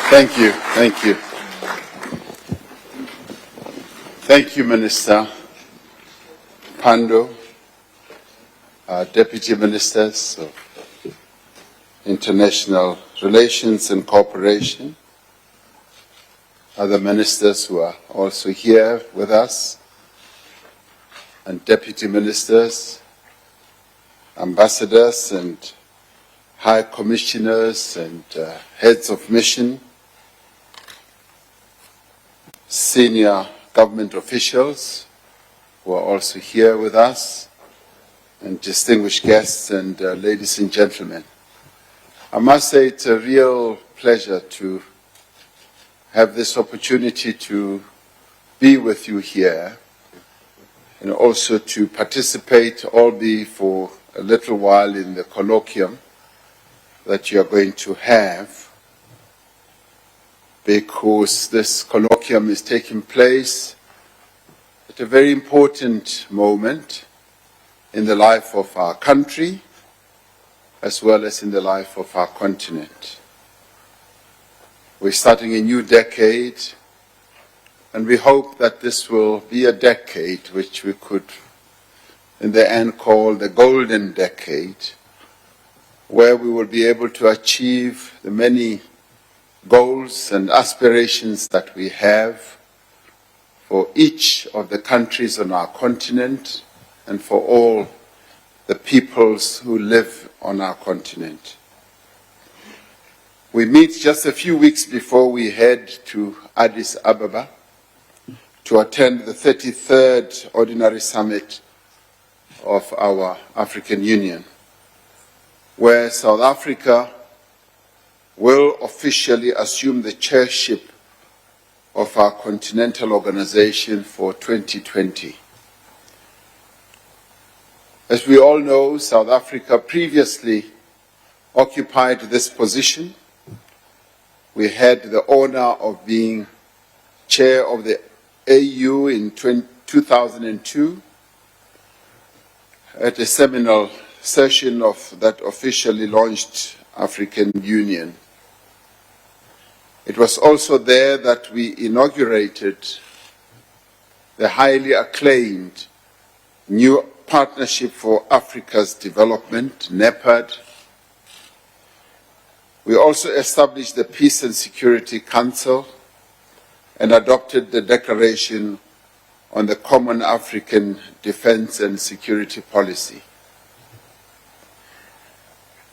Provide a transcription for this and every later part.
Thank you. Thank you. Thank you, Minister Pando, Deputy Ministers of International Relations and Cooperation, other ministers who are also here with us, and Deputy Ministers, Ambassadors and High Commissioners and Heads of Mission, senior government officials who are also here with us, and distinguished guests and ladies and gentlemen. I must say it's a real pleasure to have this opportunity to be with you here and also to participate, albeit for a little while, in the colloquium that you are going to have, because this colloquium is taking place at a very important moment in the life of our country as well as in the life of our continent. We're starting a new decade, and we hope that this will be a decade which we could in the end call the golden decade, where we will be able to achieve the many goals and aspirations that we have for each of the countries on our continent and for all the peoples who live on our continent. We meet just a few weeks before we head to Addis Ababa to attend the 33rd Ordinary Summit of our African Union, where South Africa will officially assume the chairship of our continental organization for 2020. As we all know, South Africa previously occupied this position. We had the honor of being chair of the AU in 2002 at a seminal session of that officially launched African Union. It was also there that we inaugurated the highly acclaimed New Partnership for Africa's Development, NEPAD. We also established the Peace and Security Council and adopted the Declaration on the Common African Defense and Security Policy.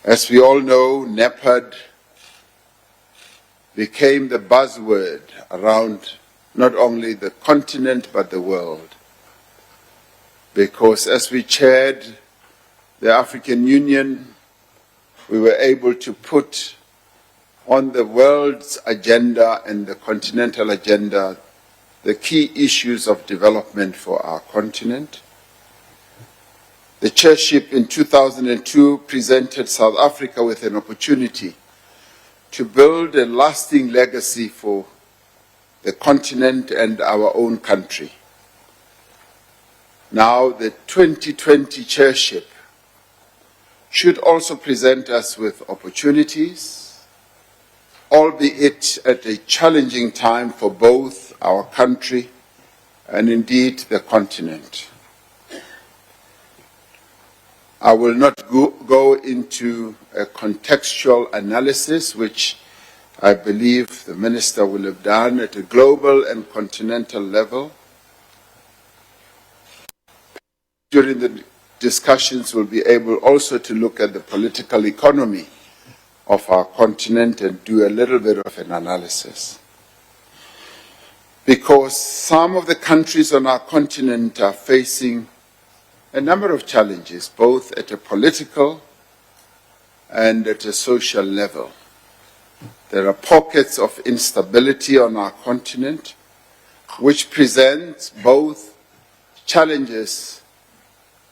As we all know, NEPAD became the buzzword around not only the continent but the world, because as we chaired the African Union, we were able to put on the world's agenda and the continental agenda the key issues of development for our continent. The chairship in 2002 presented South Africa with an opportunity to build a lasting legacy for the continent and our own country. Now, the 2020 chairship should also present us with opportunities, albeit at a challenging time for both our country and indeed the continent. I will not go into a contextual analysis, which I believe the Minister will have done at a global and continental level. During the discussions, we'll be able also to look at the political economy of our continent and do a little bit of an analysis. Because some of the countries on our continent are facing a number of challenges, both at a political and at a social level. There are pockets of instability on our continent which present both challenges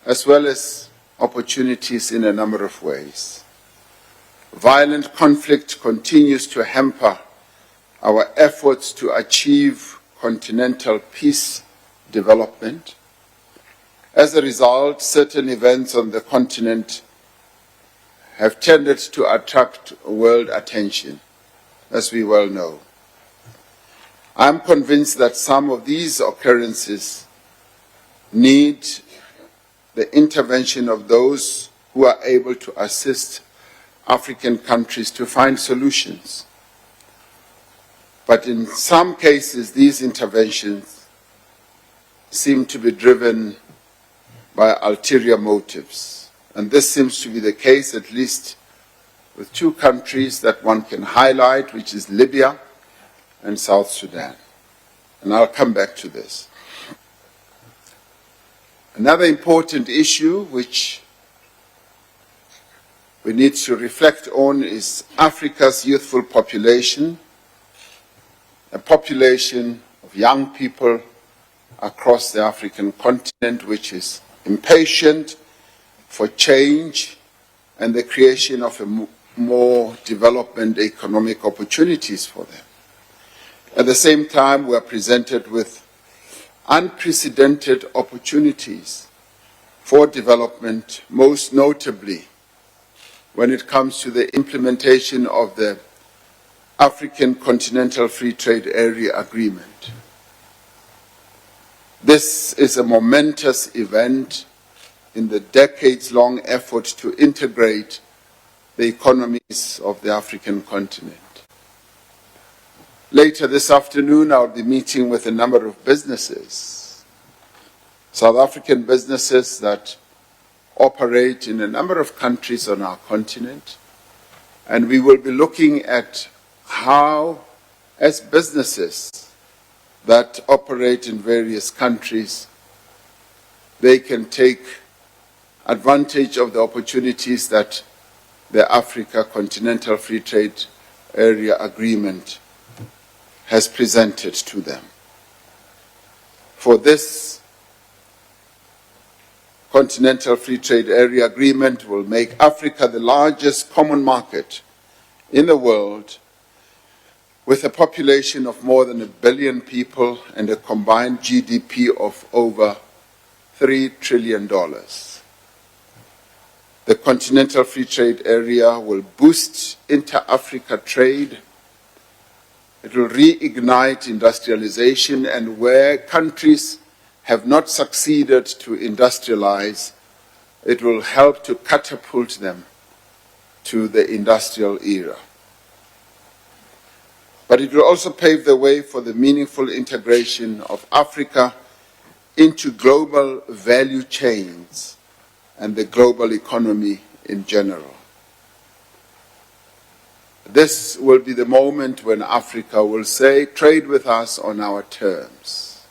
as well as opportunities in a number of ways. Violent conflict continues to hamper our efforts to achieve continental peace development. As a result, certain events on the continent have tended to attract world attention, as we well know. I'm convinced that some of these occurrences need the intervention of those who are able to assist African countries to find solutions. But in some cases, these interventions seem to be driven by ulterior motives. And this seems to be the case, at least with two countries that one can highlight, which is Libya and South Sudan. And I'll come back to this. Another important issue which we need to reflect on is Africa's youthful population, a population of young people across the African continent which is impatient for change and the creation of more development economic opportunities for them. At the same time, we are presented with unprecedented opportunities for development, most notably when it comes to the implementation of the African Continental Free Trade Area Agreement. This is a momentous event in the decades-long effort to integrate the economies of the African continent. Later this afternoon, I'll be meeting with a number of businesses, South African businesses that operate in a number of countries on our continent, and we will be looking at how, as businesses that operate in various countries, they can take advantage of the opportunities that the Africa Continental Free Trade Area Agreement has presented to them. For this Continental Free Trade Area Agreement will make Africa the largest common market in the world, with a population of more than 1 billion people and a combined GDP of over $3 trillion. The Continental Free Trade Area will boost inter-Africa trade. It will reignite industrialization, and where countries have not succeeded to industrialize, it will help to catapult them to the industrial era. But it will also pave the way for the meaningful integration of Africa into global value chains and the global economy in general. This will be the moment when Africa will say, trade with us on our terms,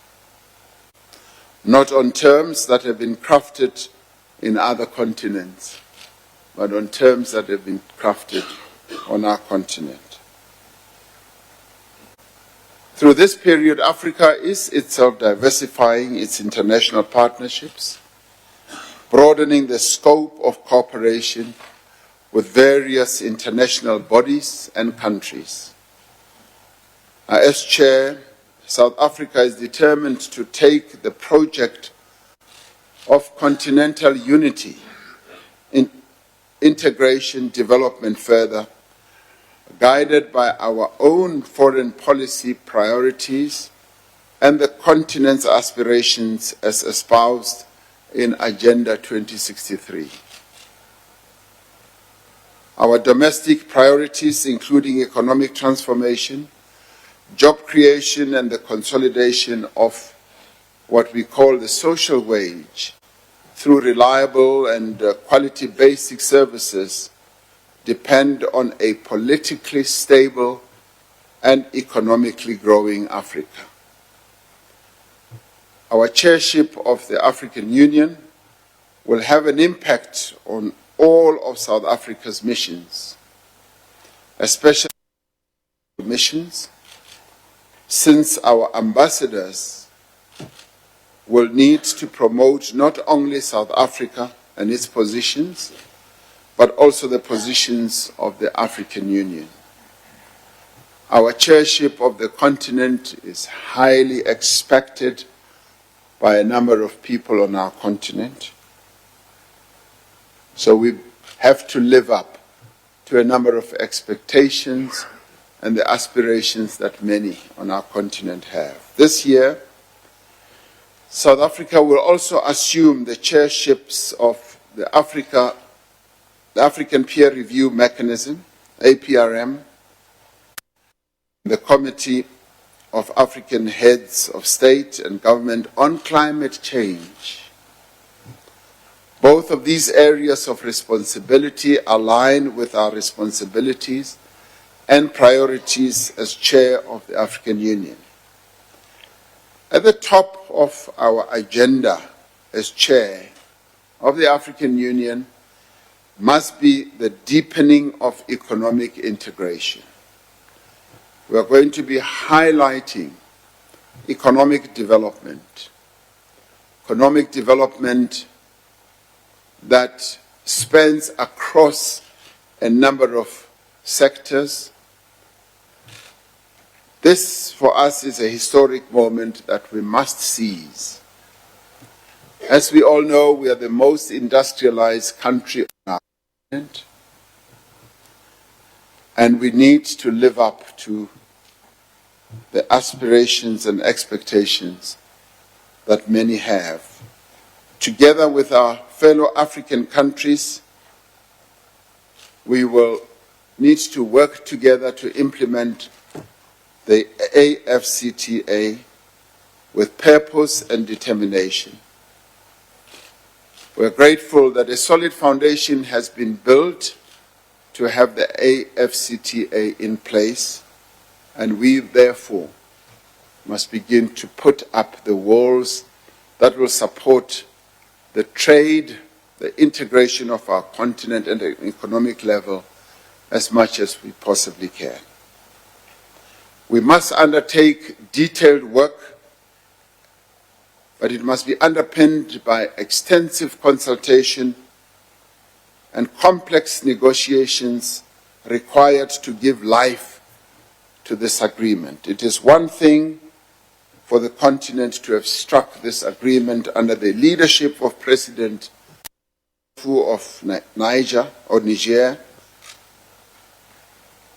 not on terms that have been crafted in other continents, but on terms that have been crafted on our continent. Through this period, Africa is itself diversifying its international partnerships, broadening the scope of cooperation with various international bodies and countries. As Chair, South Africa is determined to take the project of continental unity, integration, development further, guided by our own foreign policy priorities and the continent's aspirations as espoused in Agenda 2063. Our domestic priorities, including economic transformation, job creation, and the consolidation of what we call the social wage through reliable and quality basic services, depend on a politically stable and economically growing Africa. Our chairship of the African Union will have an impact on all of South Africa's missions, especially missions, since our ambassadors will need to promote not only South Africa and its positions, but also the positions of the African Union. Our chairship of the continent is highly expected by a number of people on our continent. So we have to live up to a number of expectations and the aspirations that many on our continent have. This year, South Africa will also assume the chairships of the African Peer Review Mechanism, APRM, the Committee of African Heads of State and Government on Climate Change. Both of these areas of responsibility align with our responsibilities and priorities as chair of the African Union. At the top of our agenda as chair of the African Union must be the deepening of economic integration. We are going to be highlighting economic development that spans across a number of sectors. This, for us, is a historic moment that we must seize. As we all know, we are the most industrialized country on our continent, and we need to live up to the aspirations and expectations that many have. Together with our fellow African countries, we will need to work together to implement the AfCFTA with purpose and determination. We're grateful that a solid foundation has been built to have the AfCFTA in place, and we therefore must begin to put up the walls that will support the trade, the integration of our continent at an economic level as much as we possibly can. We must undertake detailed work, but it must be underpinned by extensive consultation and complex negotiations required to give life to this agreement. It is one thing for the continent to have struck this agreement under the leadership of President of Niger.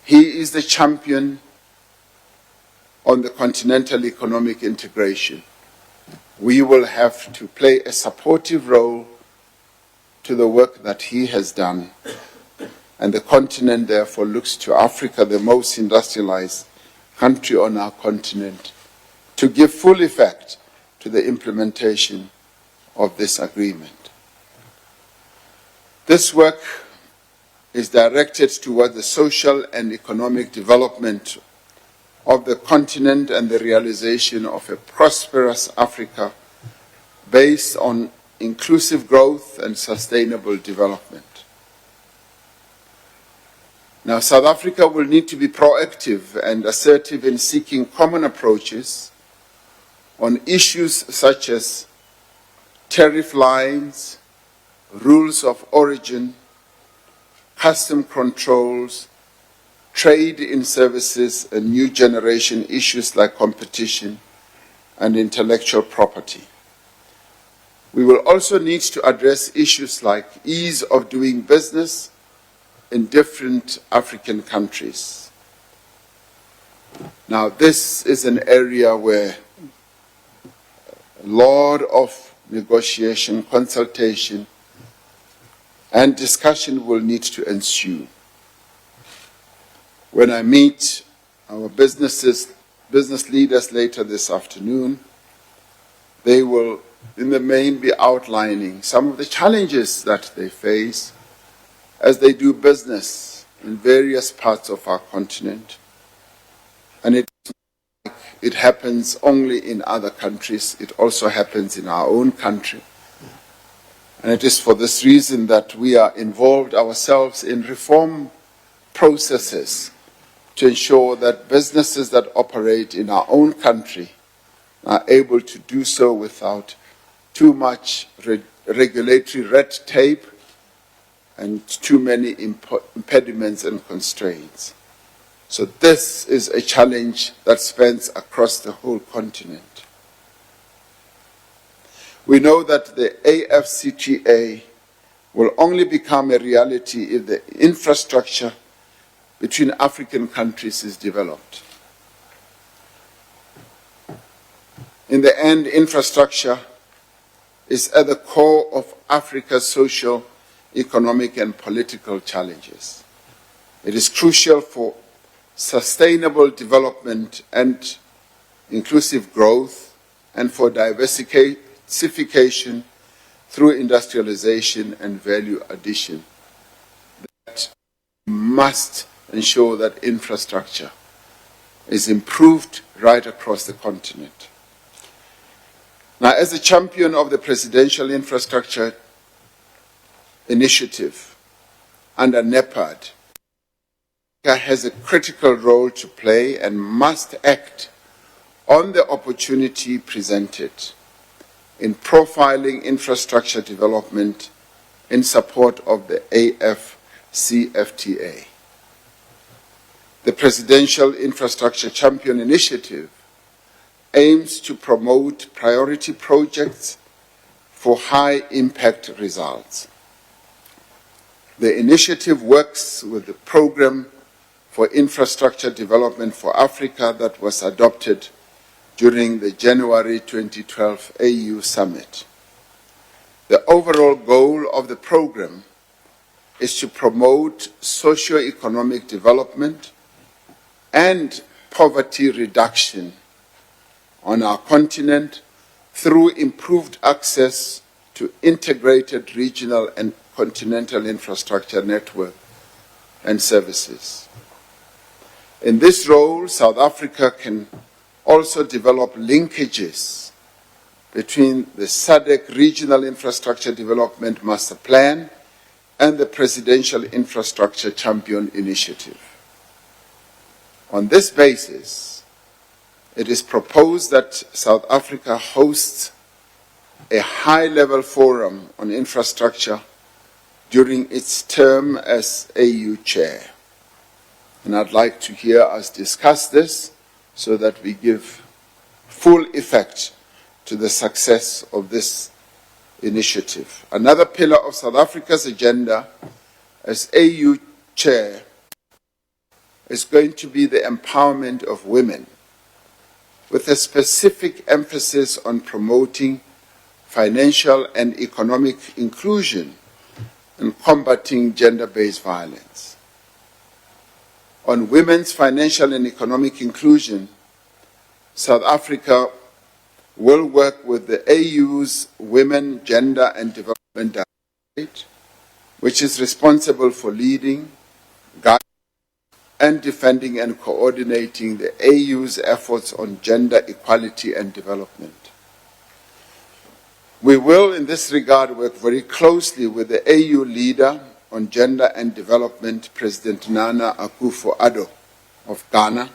He is the champion on the continental economic integration. We will have to play a supportive role to the work that he has done, and the continent therefore looks to Africa, the most industrialized country on our continent, to give full effect to the implementation of this agreement. This work is directed toward the social and economic development of the continent and the realization of a prosperous Africa based on inclusive growth and sustainable development. Now, South Africa will need to be proactive and assertive in seeking common approaches on issues such as tariff lines, rules of origin, custom controls, trade in services, and new generation issues like competition and intellectual property. We will also need to address issues like ease of doing business in different African countries. Now, this is an area where a lot of negotiation, consultation, and discussion will need to ensue. When I meet our business leaders later this afternoon, they will in the main be outlining some of the challenges that they face as they do business in various parts of our continent. And it happens only in other countries, it also happens in our own country. And it is for this reason that we are involved ourselves in reform processes to ensure that businesses that operate in our own country are able to do so without too much regulatory red tape and too many impediments and constraints. So this is a challenge that spans across the whole continent. We know that the AfCFTA will only become a reality if the infrastructure between African countries is developed. In the end, infrastructure is at the core of Africa's social, economic, and political challenges. It is crucial for sustainable development and inclusive growth, and for diversification through industrialization and value addition. That must ensure that infrastructure is improved right across the continent. Now, as a champion of the Presidential Infrastructure Initiative under NEPAD, Africa has a critical role to play and must act on the opportunity presented in profiling infrastructure development in support of the AfCFTA. The Presidential Infrastructure Champion Initiative aims to promote priority projects for high-impact results. The initiative works with the Programme for Infrastructure Development for Africa that was adopted during the January 2012 AU Summit. The overall goal of the program is to promote socio-economic development and poverty reduction on our continent through improved access to integrated regional and continental infrastructure network and services. In this role, South Africa can also develop linkages between the SADC Regional Infrastructure Development Master Plan and the Presidential Infrastructure Champion Initiative. On this basis, it is proposed that South Africa hosts a high-level forum on infrastructure during its term as AU Chair. And I'd like to hear us discuss this so that we give full effect to the success of this initiative. Another pillar of South Africa's agenda as AU Chair is going to be the empowerment of women, with a specific emphasis on promoting financial and economic inclusion and combating gender-based violence. On women's financial and economic inclusion, South Africa will work with the AU's Women, Gender and Development Directorate, which is responsible for leading, guiding, and defending and coordinating the AU's efforts on gender equality and development. We will, in this regard, work very closely with the AU leader on gender and development, President Nana Akufo-Addo of Ghana,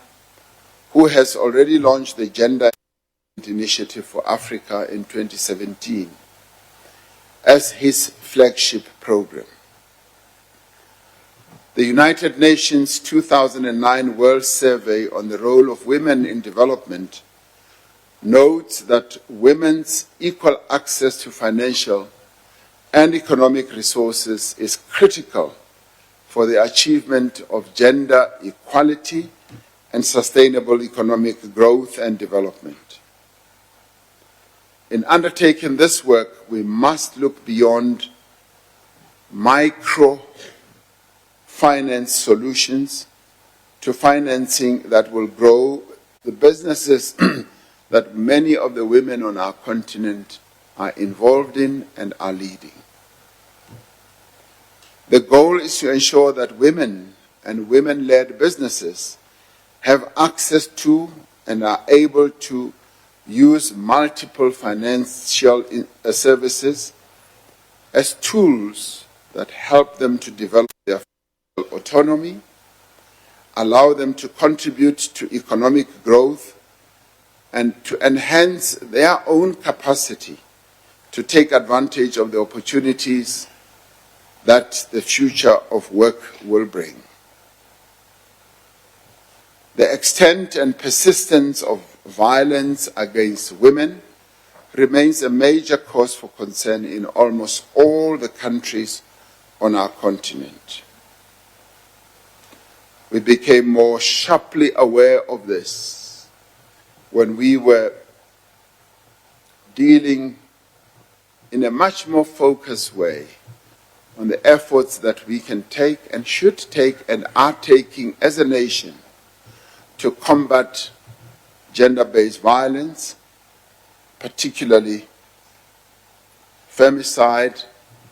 who has already launched the Gender Initiative for Africa in 2017 as his flagship program. The United Nations 2009 World Survey on the Role of Women in Development notes that women's equal access to financial and economic resources is critical for the achievement of gender equality and sustainable economic growth and development. In undertaking this work, we must look beyond microfinance solutions to financing that will grow the businesses that many of the women on our continent are involved in and are leading. The goal is to ensure that women and women-led businesses have access to and are able to use multiple financial services as tools that help them to develop their financial autonomy, allow them to contribute to economic growth, and to enhance their own capacity to take advantage of the opportunities that the future of work will bring. The extent and persistence of violence against women remains a major cause for concern in almost all the countries on our continent. We became more sharply aware of this when we were dealing in a much more focused way on the efforts that we can take and should take and are taking as a nation to combat gender-based violence, particularly femicide,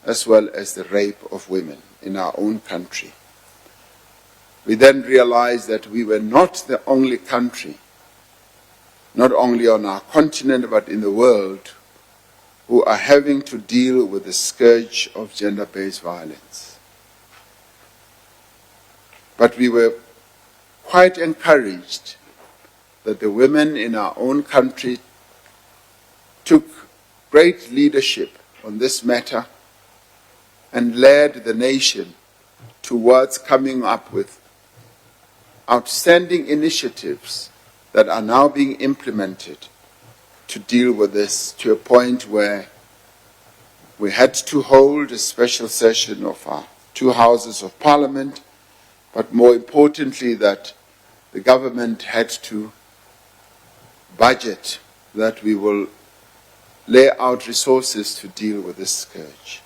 as well as the rape of women in our own country. We then realized that we were not the only country, not only on our continent but in the world, who are having to deal with the scourge of gender-based violence. But we were quite encouraged that the women in our own country took great leadership on this matter and led the nation towards coming up with outstanding initiatives that are now being implemented to deal with this, to a point where we had to hold a special session of our two houses of parliament, but more importantly that the government had to budget that we will lay out resources to deal with this scourge.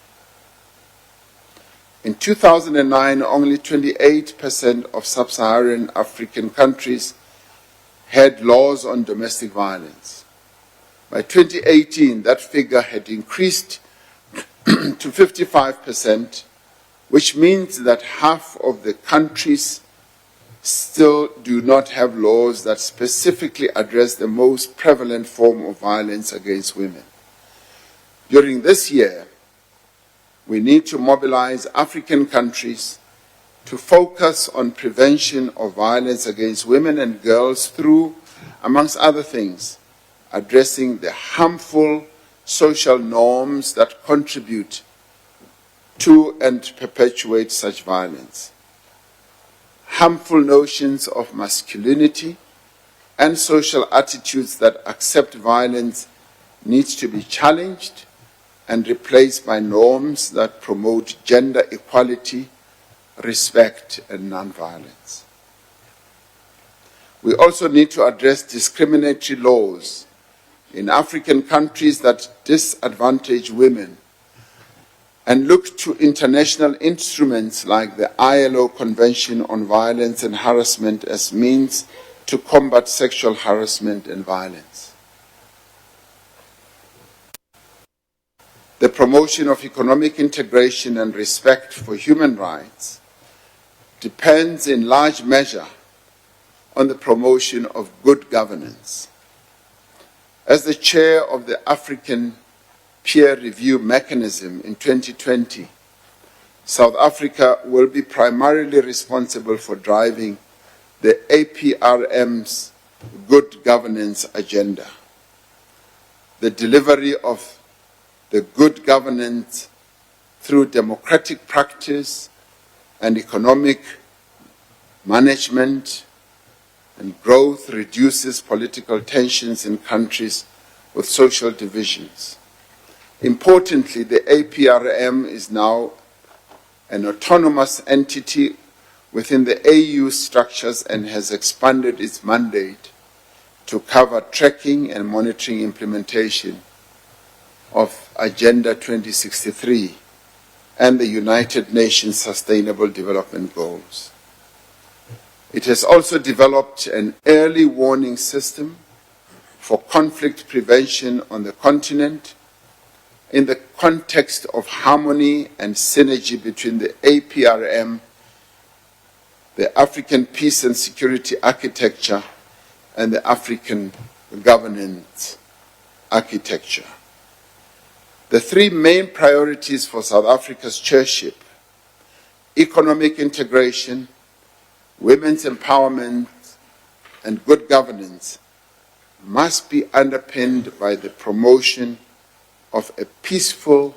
In 2009, only 28% of sub-Saharan African countries had laws on domestic violence. By 2018, that figure had increased to 55%, which means that half of the countries still do not have laws that specifically address the most prevalent form of violence against women. During this year, we need to mobilize African countries to focus on prevention of violence against women and girls through, amongst other things, addressing the harmful social norms that contribute to and perpetuate such violence. Harmful notions of masculinity and social attitudes that accept violence needs to be challenged and replaced by norms that promote gender equality, respect, and nonviolence. We also need to address discriminatory laws in African countries that disadvantage women and look to international instruments like the ILO Convention on Violence and Harassment as means to combat sexual harassment and violence. The promotion of economic integration and respect for human rights depends in large measure on the promotion of good governance. As the chair of the African Peer Review Mechanism in 2020, South Africa will be primarily responsible for driving the APRM's good governance agenda. The delivery of the good governance through democratic practice and economic management and growth reduces political tensions in countries with social divisions. Importantly, the APRM is now an autonomous entity within the AU structures and has expanded its mandate to cover tracking and monitoring implementation of Agenda 2063 and the United Nations Sustainable Development Goals. It has also developed an early warning system for conflict prevention on the continent in the context of harmony and synergy between the APRM, the African Peace and Security Architecture, and the African Governance Architecture. The three main priorities for South Africa's chairship, economic integration, women's empowerment, and good governance, must be underpinned by the promotion of a peaceful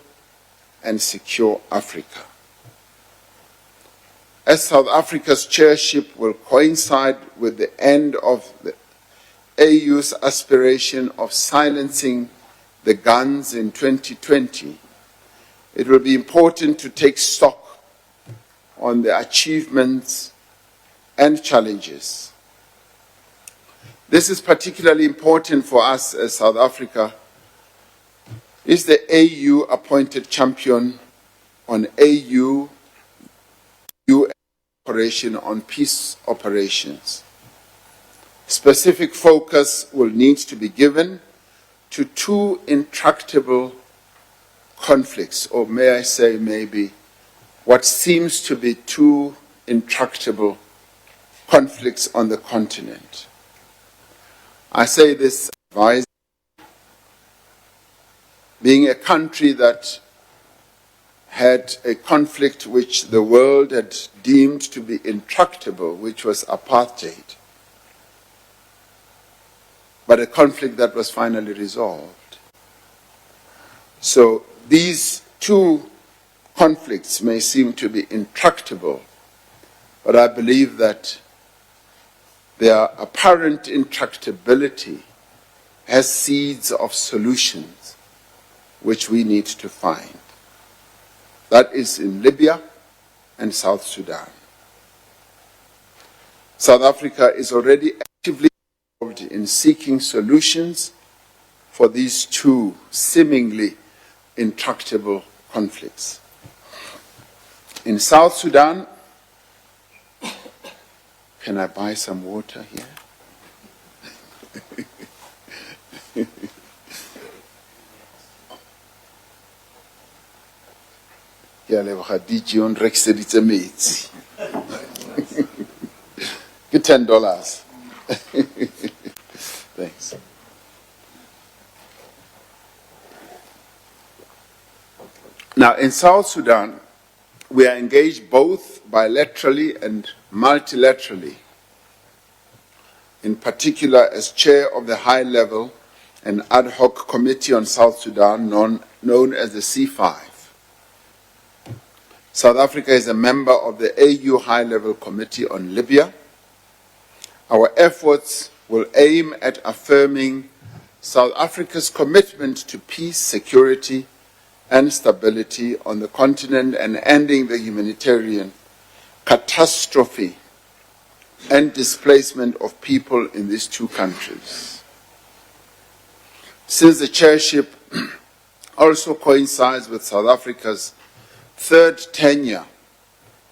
and secure Africa. As South Africa's chairship will coincide with the end of the AU's aspiration of silencing the guns in 2020, it will be important to take stock on the achievements and challenges. This is particularly important for us as South Africa, is the AU appointed champion on AU UN operation on peace operations. Specific focus will need to be given to two intractable conflicts, or may I say maybe what seems to be two intractable conflicts on the continent. I say this advisedly, being a country that had a conflict which the world had deemed to be intractable, which was apartheid, but a conflict that was finally resolved. So these two conflicts may seem to be intractable, but I believe that their apparent intractability has seeds of solutions which we need to find. That is in Libya and South Sudan. South Africa is already actively involved in seeking solutions for these two seemingly intractable conflicts. In South Sudan, can I buy some water here? Ja, leboga DJ on rekiseditse metsi. Get $10. Thanks. Now, in South Sudan, we are engaged both bilaterally and multilaterally, in particular as chair of the high-level and ad hoc committee on South Sudan, known as the C5. South Africa is a member of the AU High-Level Committee on Libya. Our efforts will aim at affirming South Africa's commitment to peace, security, and stability on the continent and ending the humanitarian catastrophe and displacement of people in these two countries. Since the chairship also coincides with South Africa's third tenure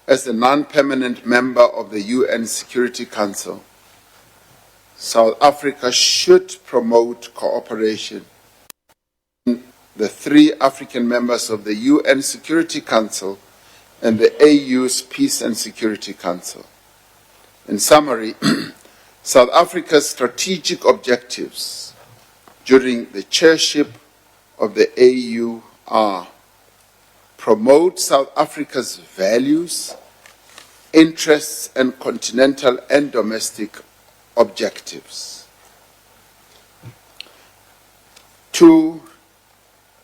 as a non-permanent member of the UN Security Council, South Africa should promote cooperation in the three African members of the UN Security Council and the AU's Peace and Security Council. In summary, South Africa's strategic objectives during the chairship of the AU are: promote South Africa's values, interests, and continental and domestic objectives. 2,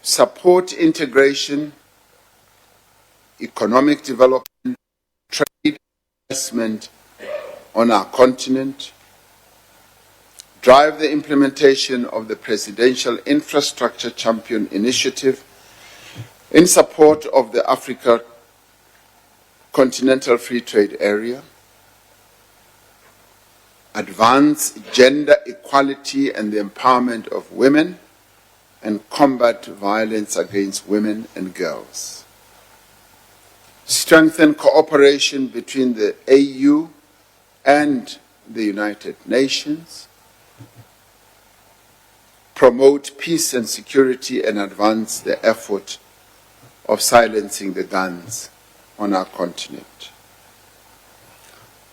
support integration, economic development, trade, investment on our continent. Drive the implementation of the Presidential Infrastructure Champion Initiative in support of the Africa Continental Free Trade Area. Advance gender equality and the empowerment of women, and combat violence against women and girls. Strengthen cooperation between the AU and the United Nations. Promote peace and security and advance the effort of silencing the guns on our continent.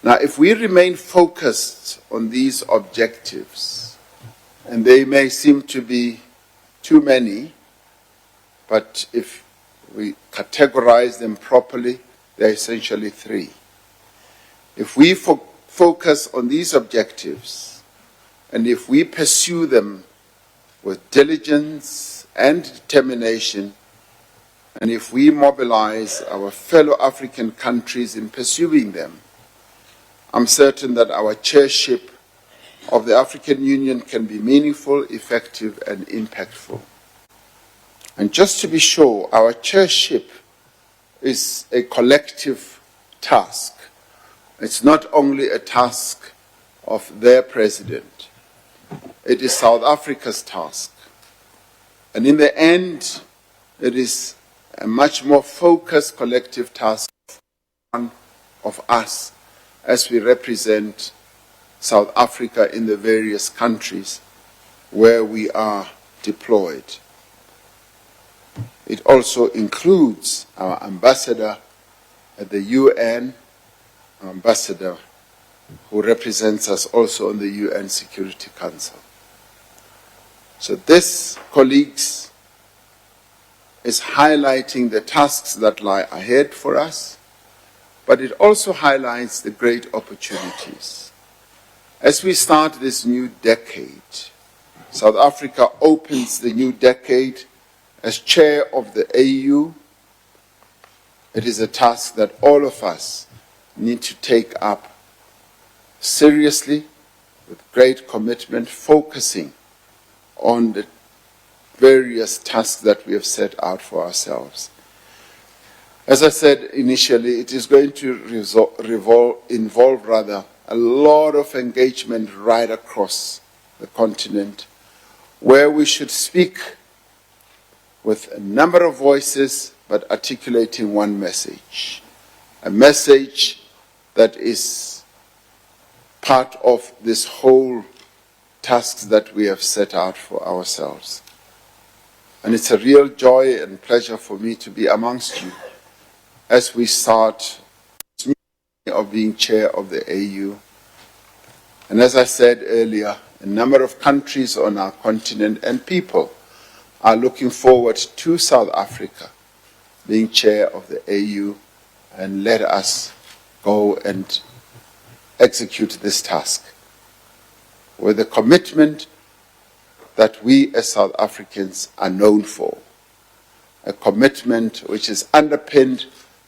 Now, if we remain focused on these objectives, and they may seem to be too many, but if we categorize them properly, they're essentially 3. If we focus on these objectives, and if we pursue them with diligence and determination, and if we mobilize our fellow African countries in pursuing them, I'm certain that our chairship of the African Union can be meaningful, effective, and impactful. And just to be sure, our chairship is a collective task. It's not only a task of their president, it is South Africa's task. And in the end, it is a much more focused collective task of us as we represent South Africa in the various countries where we are deployed. It also includes our ambassador at the UN, our ambassador who represents us also on the UN Security Council. So this, colleagues, is highlighting the tasks that lie ahead for us, but it also highlights the great opportunities. As we start this new decade, South Africa opens the new decade as chair of the AU. It is a task that all of us need to take up seriously, with great commitment, focusing on the various tasks that we have set out for ourselves. As I said initially, it is going to involve a lot of engagement right across the continent, where we should speak with a number of voices, but articulating one message, a message that is part of this whole task that we have set out for ourselves. And it's a real joy and pleasure for me to be amongst you as we start this new of being chair of the AU. And as I said earlier, a number of countries on our continent and people are looking forward to South Africa being chair of the AU, and let us go and execute this task with the commitment that we as South Africans are known for, a commitment which is underpinned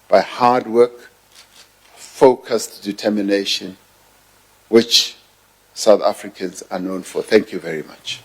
by hard work, focused determination, which South Africans are known for. Thank you very much.